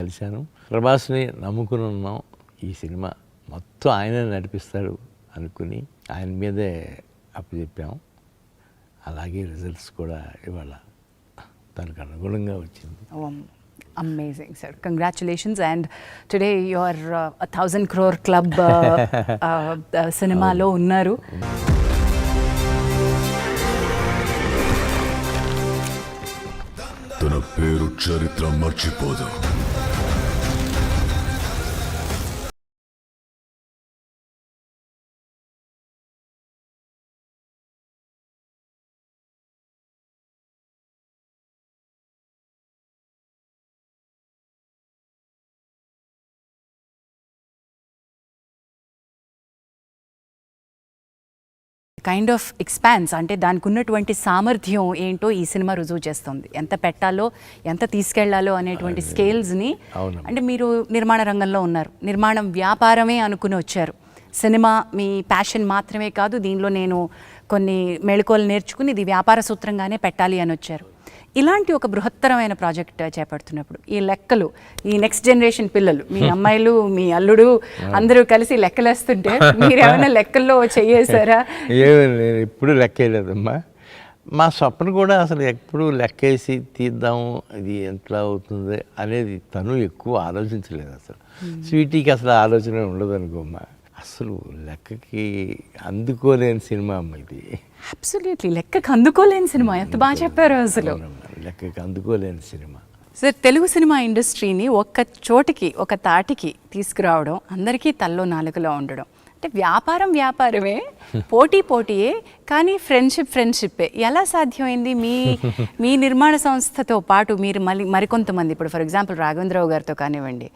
కలిశాను. ప్రభాస్ని నమ్ముకుని ఉన్నాం. ఈ సినిమా మొత్తం ఆయనే నడిపిస్తాడు అనుకుని ఆయన మీదే అప్పచెప్పాం. అలాగే రిజల్ట్స్ కూడా ఇవాళ దానికి అనుగుణంగా వచ్చింది. Amazing, sir. Congratulations. And today you are 1,000 crore club సినిమాలో ఉన్నారు. తన పేరు చరిత్ర మర్చిపోదు. కైండ్ ఆఫ్ ఎక్స్పాన్స్ అంటే దానికి ఉన్నటువంటి సామర్థ్యం ఏంటో ఈ సినిమా రుజువు చేస్తుంది. ఎంత పెట్టాలో ఎంత తీసుకెళ్లాలో అనేటువంటి స్కేల్స్ని. అంటే మీరు నిర్మాణ రంగంలో ఉన్నారు, నిర్మాణం వ్యాపారమే అనుకుని వచ్చారు. సినిమా మీ ప్యాషన్ మాత్రమే కాదు, దీనిలో నేను కొన్ని మెళకువలు నేర్చుకుని ఇది వ్యాపార సూత్రంగానే పెట్టాలి అని వచ్చారు. ఇలాంటి ఒక బృహత్తరమైన ప్రాజెక్ట్ చేపడుతున్నప్పుడు ఈ లెక్కలు, ఈ నెక్స్ట్ జనరేషన్ పిల్లలు, మీ అమ్మాయిలు, మీ అల్లుడు అందరూ కలిసి లెక్కలేస్తుంటే మీరు ఏమైనా లెక్కల్లో చేయేసారా? నేను ఎప్పుడు లెక్కేయలేదమ్మా. మా స్వప్న కూడా అసలు ఎప్పుడు లెక్కేసి తీద్దాము ఇది ఎట్లా అవుతుంది అనేది తను ఎక్కువ ఆలోచించలేదు. అసలు స్వీటీకి అసలు ఆలోచన ఉండదు అనుకోమ్మా. అసలు లెక్కకి అందుకోలేని సినిమా అమ్మ ఇది. అబ్సల్యూట్లీ లెక్కకి అందుకోలేని సినిమా. ఎంత బాగా చెప్పారు అసలు. లెక్కకి అందుకోలేని సినిమా. సార్, తెలుగు సినిమా ఇండస్ట్రీని ఒక్క చోటికి, ఒక తాటికి తీసుకురావడం, అందరికీ తల్లో నాలుగులో ఉండడం, అంటే వ్యాపారం వ్యాపారమే, పోటీ పోటీయే, కానీ ఫ్రెండ్షిప్పే. ఎలా సాధ్యమైంది? మీ నిర్మాణ సంస్థతో పాటు మీరు మరికొంతమంది, ఇప్పుడు ఫర్ ఎగ్జాంపుల్ రాఘవేంద్రరావు గారితో కానివ్వండి,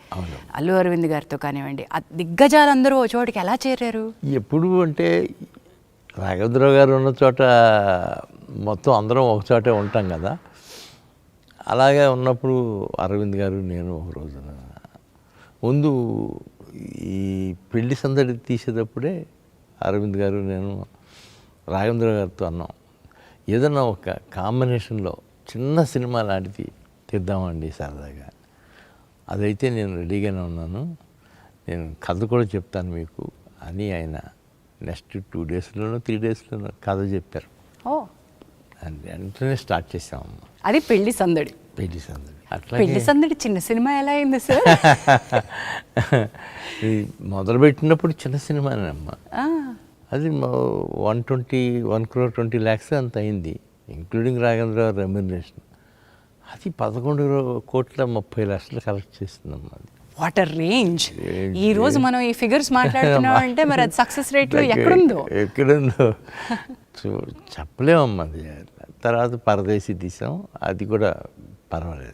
అల్లు అరవింద్ గారితో కానివ్వండి, దిగ్గజాలందరూ ఓ చోటికి ఎలా చేరారు? ఎప్పుడు అంటే రాఘవేంద్రరావు గారు ఉన్న చోట మొత్తం అందరం ఒక చోటే ఉంటాం కదా. అలాగే ఉన్నప్పుడు అరవింద్ గారు నేను ఒక రోజున ముందు ఈ పెళ్లి సందడి తీసేటప్పుడే అరవింద్ గారు నేను రాఘవేంద్ర గారితో అన్నాం, ఏదన్నా ఒక కాంబినేషన్లో చిన్న సినిమా లాంటిది తీద్దామండి సరదాగా. అదైతే నేను రెడీగానే ఉన్నాను, నేను కథ కూడా చెప్తాను మీకు అని ఆయన నెక్స్ట్ 2 డేస్లోనో 3 డేస్లోనో కథ చెప్పారు. వెంటనే స్టార్ట్ చేసామమ్మ. అది పెళ్లి సందడి. అట్లా పెళ్లి సందడి చిన్న సినిమా ఎలా అయింది సార్? మొదలుపెట్టినప్పుడు చిన్న సినిమానే అమ్మ. అది 1 crore 20 lakhs అంత అయింది, ఇంక్లూడింగ్ రాఘవేంద్ర రెమ్యునరేషన్. అది 11,30,00,000 కలెక్ట్ చేస్తుందమ్మా. అది వాటర్ రేంజ్. ఈ రోజు మనం ఈ ఫిగర్స్ మాట్లాడుతున్నాం అంటే మరి అది సక్సెస్ రేట్లో ఎక్కడుందో చెప్పలేమమ్మా. అది తర్వాత పరదేశీ తీసాం, అది కూడా పర్వాలేదు.